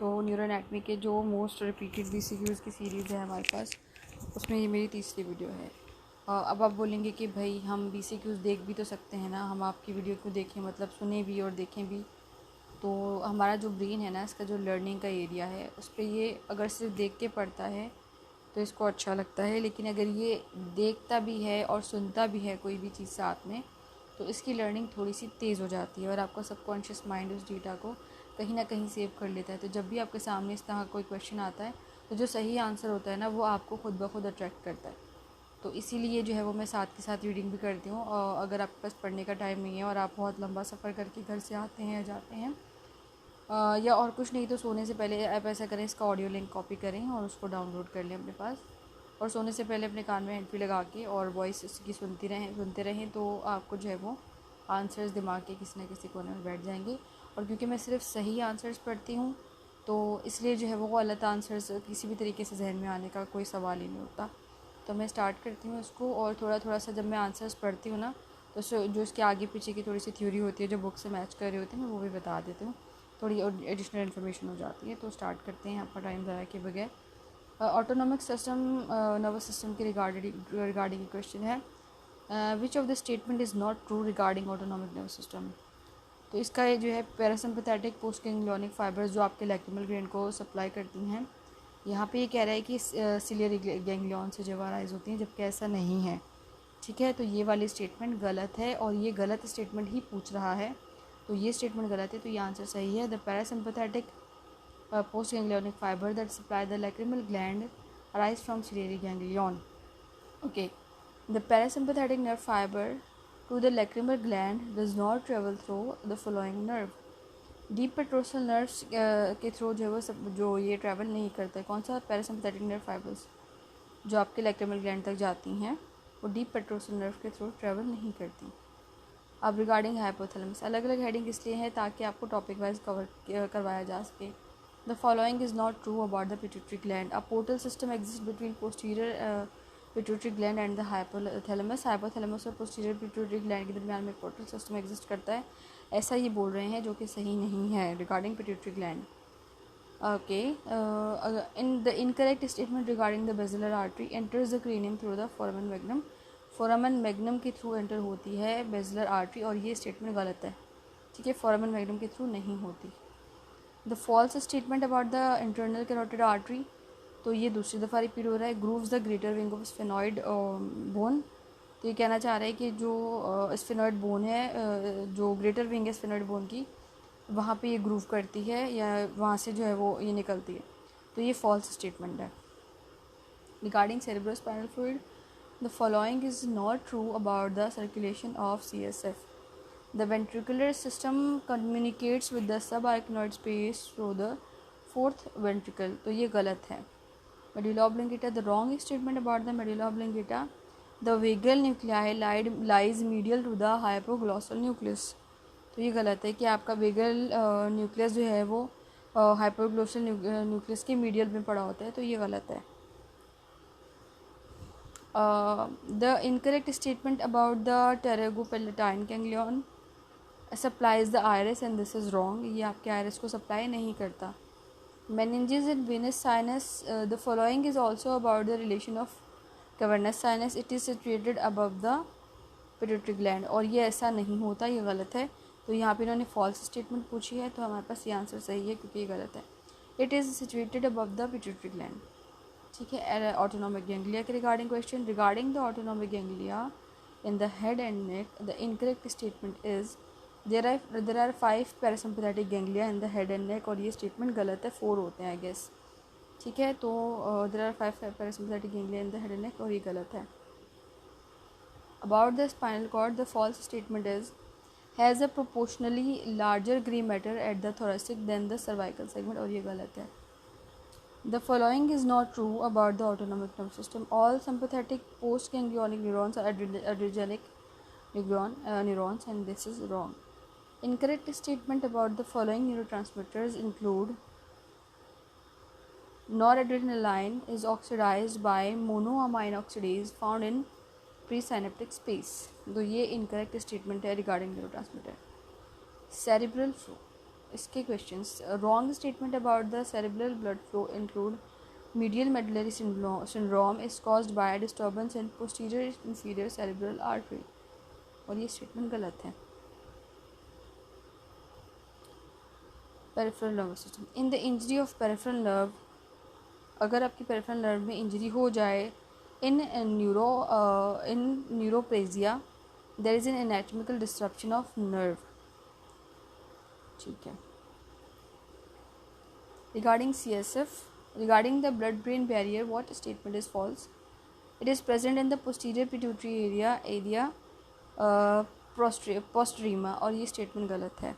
तो neuro anatomy के जो मोस्ट रिपीटेड BCQs की सीरीज़ है हमारे पास, उसमें ये मेरी तीसरी वीडियो है। अब आप बोलेंगे कि भाई हम BCQs देख भी तो सकते हैं ना, हम आपकी वीडियो को देखें, मतलब सुने भी और देखें भी। तो हमारा जो ब्रेन है ना, इसका जो लर्निंग का एरिया है, उस पर ये अगर सिर्फ देख के पढ़ता है तो इसको अच्छा लगता है, लेकिन अगर ये देखता भी है और सुनता भी है कोई भी चीज़ साथ में, तो इसकी लर्निंग थोड़ी सी तेज़ हो जाती है और आपका सबकॉन्शियस माइंड उस डेटा को कहीं ना कहीं सेव कर लेता है। तो जब भी आपके सामने इस तरह कोई क्वेश्चन आता है, तो जो सही आंसर होता है ना, वो आपको खुद ब खुद अट्रैक्ट करता है। तो इसीलिए जो है वो मैं साथ के साथ रीडिंग भी करती हूँ। और अगर आपके पास पढ़ने का टाइम नहीं है और आप बहुत लंबा सफ़र करके घर से आते हैं या जाते हैं, या और कुछ नहीं, तो सोने से पहले आप ऐसा करें, इसका ऑडियो लिंक कॉपी करें और उसको डाउनलोड कर लें अपने पास, और सोने से पहले अपने कान में हैंड फ्री लगा के और वॉइस इसकी सुनते रहें, तो आपको जो है वो आंसर्स दिमाग के किसी न किसी कोने में बैठ जाएंगे। और क्योंकि मैं सिर्फ सही आंसर्स पढ़ती हूँ, तो इसलिए जो है वो गलत आंसर्स किसी भी तरीके से जहन में आने का कोई सवाल ही नहीं होता। तो मैं स्टार्ट करती हूँ उसको, और थोड़ा थोड़ा सा जब मैं आंसर्स पढ़ती हूँ ना, तो जो इसके आगे पीछे की थोड़ी सी थ्योरी होती है जो बुक से मैच कर रही होती है, मैं वो भी बता देती हूँ, थोड़ी और एडिशनल इन्फॉर्मेशन हो जाती है। तो स्टार्ट करते हैं आपका टाइम ज़ाया के बगैर। ऑटोनॉमिक सिस्टम, नर्वस सिस्टम के रिगार्डिंग क्वेश्चन है। Which of the statement is not true regarding autonomic nervous system. तो इसका ये जो है पैरासिम्पैथेटिक पोस्ट गैंग्लियोनिक फाइबर्स जो आपके लैक्रिमल ग्लैंड को सप्लाई करती हैं, यहाँ पे ये कह रहा है कि सिलियरी गैंग्लियन से जब अराइज होती हैं, जबकि ऐसा नहीं है। ठीक है, तो ये वाली स्टेटमेंट गलत है और ये गलत स्टेटमेंट ही पूछ रहा है, तो ये स्टेटमेंट गलत है। तो ये आंसर सही है। The parasympathetic post ganglionic fibre that supply the lacrimal gland arise from ciliary ganglion. Okay, the parasympathetic nerve fibre to the lacrimal gland does not travel through the following nerve. Deep petrosal nerves के through जो है वो सब जो ये travel नहीं करता है। कौन सा? पैरासिम्पैथेटिक नर्व फाइबर्स जो आपके लैक्रिमल ग्लैंड तक जाती हैं, वो डीप पेट्रोसल नर्व के थ्रू ट्रैवल नहीं करती। अब रिगार्डिंग हाइपोथैलेमस, अलग अलग हेडिंग इसलिए है ताकि आपको टॉपिक वाइज कवर करवाया जा सके। The following is not true about the pituitary gland. A portal system exist between posterior pituitary gland and the hypothalamus. Hypothalamus और पोस्टीरियर पिट्यूटरी ग्लैंड के दरमियान में पोर्टल सिस्टम एग्जिस्ट करता है, ऐसा ये बोल रहे हैं, जो कि सही नहीं है regarding pituitary gland. Okay, in the incorrect statement regarding the basilar artery enters the cranium through the फोरामन magnum. फोरामन magnum के थ्रू एंटर होती है बेसिलर आर्टरी, और ये स्टेटमेंट गलत है। ठीक है, फोरामन मैग्नम के थ्रू नहीं होती। The false statement about the internal carotid artery, तो ये दूसरी दफ़ा रिपीट हो रहा है। Grooves the greater wing of sphenoid bone. तो ये कहना चाह रहा है कि जो स्फेनॉइड बोन है, जो ग्रेटर विंग है स्फेनॉइड बोन की, वहाँ पे ये ग्रूव करती है या वहाँ से जो है वो ये निकलती है, तो ये फॉल्स स्टेटमेंट है। Regarding cerebrospinal fluid, the following is not true about the circulation of CSF. The ventricular system communicates with the subarachnoid space through the fourth ventricle, तो ये गलत है। medulla oblongata, the wrong statement about the medulla oblongata. The vagal nuclei lies medial to the hypoglossal nucleus, तो ये गलत है कि आपका वेगल न्यूक्लियस जो है वो हाइपोग्लोसल न्यूक्लियस के मीडियल में पड़ा होता है, तो ये गलत है। The incorrect statement about the pterygopalatine ganglion supplies the iris and this is wrong, ये आपके आयरिस को सप्लाई नहीं करता। meninges and venous sinus, the following is also about the relation of cavernous sinus. It is situated above the pituitary gland, और ये ऐसा नहीं होता, ये गलत है। तो यहाँ पे इन्होंने फॉल्स स्टेटमेंट पूछी है, तो हमारे पास ये आंसर सही है क्योंकि ये गलत है। It is situated above the pituitary gland. ठीक है, ऑटोनॉमिक गैंग्लिया के regarding question. Regarding the autonomic ganglia in the head and neck, the incorrect statement is there are 5 parasympathetic ganglia in the head and neck, और ये statement गलत है, 4 होते हैं I guess. ठीक है, तो there are 5 parasympathetic ganglia in the head and neck, और ये गलत है। About the spinal cord, the false statement is has a proportionally larger grey matter at the thoracic than the cervical segment, और ये गलत है। The following is not true about the autonomic nerve system. All sympathetic post ganglionic neurons are adrenergic neurons, and this is wrong. Incorrect statement about the following neurotransmitters include noradrenaline is oxidized by monoamine oxidase found in presynaptic space, तो ये incorrect statement है regarding neurotransmitter. Cerebral flow, इसके questions. Wrong statement about the cerebral blood flow include medial medullary syndrome is caused by a disturbance in posterior inferior cerebral artery. और ये statement गलत है. Peripheral nervous system. In the injury of peripheral nerve, अगर आपकी peripheral nerve में injury हो जाए in neuroplegia there is an anatomical disruption of nerve. ठीक है. Regarding CSF, regarding the blood-brain barrier, what statement is false? It is present in the posterior pituitary area postrema, और ये statement गलत है.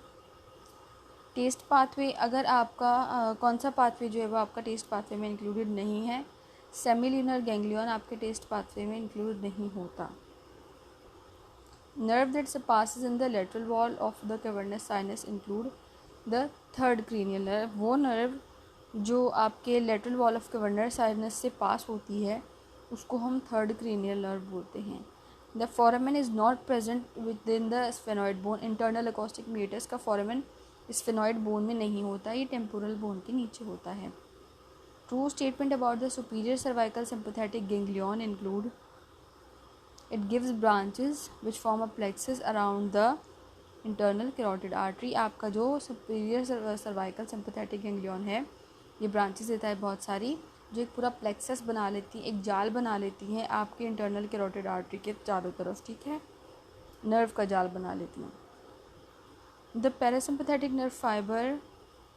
Test pathway, अगर आपका कौन सा पाथवे जो है वो आपका टेस्ट पाथवे में इंक्लूडेड नहीं है. सेमिल्यूनर गैंग्लियन आपके टेस्ट पाथवे में इंक्लूड नहीं होता. Nerve that passes in the lateral wall of the cavernous sinus include the third cranial nerve. वो नर्व जो आपके lateral wall of cavernous sinus से पास होती है उसको हम थर्ड क्रेनियल नर्व बोलते हैं. The foramen is not present within the sphenoid bone. Internal acoustic meatus का फोरामेन स्फेनॉइड बोन में नहीं होता, ये टेम्पोरल बोन के नीचे होता है. True statement about the superior cervical sympathetic ganglion include it gives branches which form a plexus around the internal carotid artery. आपका जो सुपीरियर सर्वाइकल सिंपैथेटिक गैंग्लियन है ये ब्रांचेस देता है बहुत सारी, जो एक पूरा प्लेक्सस बना लेती हैं, एक जाल बना लेती हैं आपके इंटरनल कैरोटिड आर्टरी के चारों तरफ. ठीक है, नर्व का जाल बना लेती हैं. The parasympathetic nerve fibre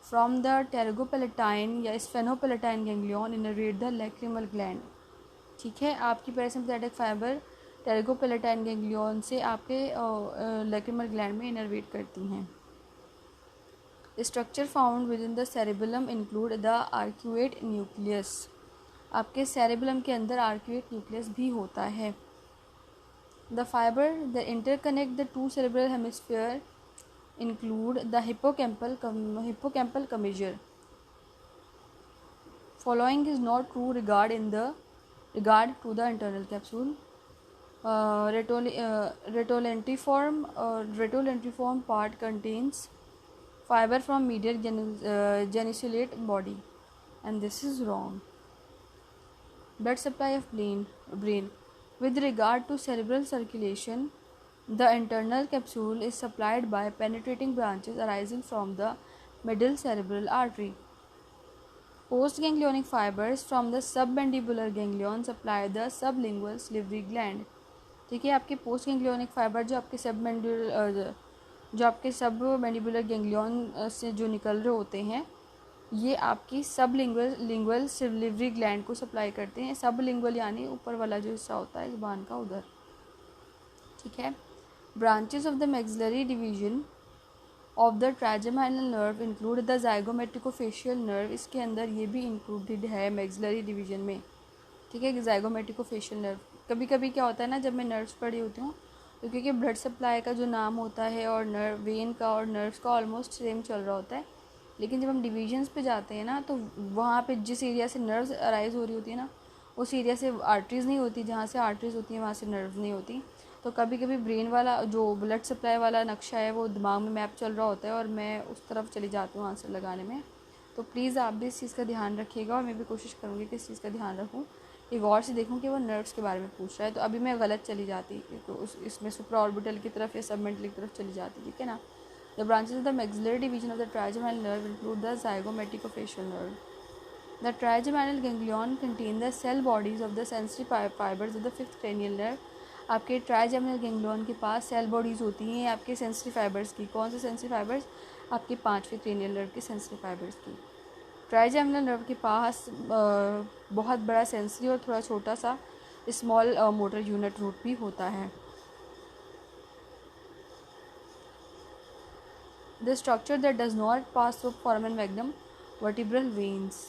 from the pterygopalatine या sphenopalatine ganglion innervate the lacrimal gland. ठीक है, आपकी पैरासिम्पैथेटिक फाइबर टेरिगोपेलेटाइन गैंग्लियन से आपके लैक्रिमल ग्लैंड में इनर्वेट करती हैं. Structure found within the cerebellum include the arcuate nucleus. आपके सेरेबेलम के अंदर आर्क्यूएट न्यूक्लियस भी होता है. The fibre the interconnect the two cerebral hemisphere include the hippocampal commissure. Following is not true regard to the internal capsule. Retolentiform part contains fiber from medial geniculate body, and this is wrong. Blood supply of brain. With regard to cerebral circulation, the internal capsule is supplied by penetrating branches arising from the middle cerebral artery. Postganglionic fibers from the submandibular ganglion supply the sublingual salivary gland. ठीक है, आपके post ganglionic fibre जो आपके सब mandibular ganglion से जो निकल रहे होते हैं ये आपकी लिंगुअल सिलिवरी ग्लैंड को सप्लाई करते हैं. सब लिंगुअल यानी ऊपर वाला जो हिस्सा होता है ज़ुबान का उधर. ठीक है. Branches of the maxillary division of the trigeminal nerve include the zygomaticofacial nerve. इसके अंदर ये भी इंक्लूडेड है मैक्सिलरी डिवीजन में. ठीक है, ज़ाइगोमेट्रिकोफेशियल नर्व. कभी कभी क्या होता है ना, जब मैं नर्व्स पढ़ी होती हूँ तो क्योंकि ब्लड सप्लाई का जो नाम होता है और नर्व वेन का और नर्व्स का ऑलमोस्ट सेम चल रहा होता है, लेकिन जब हम डिवीजन्स पे जाते हैं ना तो वहाँ पे जिस एरिया से नर्व्स अराइज हो रही होती है ना उस एरिया से आर्टरीज़ नहीं होती, जहाँ से आर्टरीज़ होती हैं वहाँ से नर्व्स नहीं होती. तो कभी कभी ब्रेन वाला जो ब्लड सप्लाई वाला नक्शा है वो दिमाग में मैप चल रहा होता है और मैं उस तरफ चली जाती हूँ आंसर लगाने में. तो प्लीज़ आप भी इस चीज़ का ध्यान रखिएगा और मैं भी कोशिश करूँगी कि इस चीज़ का ध्यान रखूँ, एक गौर से देखूँ कि वो नर्व्स के बारे में पूछ रहा है. तो अभी मैं गलत चली जाती तो इसमें सुप्रा ऑर्बिटल की तरफ या सबमेंटल की तरफ चली जाती. ठीक है ना. The branches of the maxillary division of the trigeminal nerve include the zygomaticofacial nerve. The trigeminal ganglion contain the cell bodies of the sensory fibres of the fifth cranial nerve. आपके trigeminal ganglion के पास cell bodies होती हैं आपके sensory fibres की. कौन से sensory fibres? आपके 5वें क्रेनियल नर्व के सेंसरी फाइबर्स की. ट्राइजेमिनल नर्व के पास बहुत बड़ा सेंसरी और थोड़ा छोटा सा स्मॉल मोटर यूनिट रूट भी होता है. The structure that does not pass through foramen magnum vertebral veins.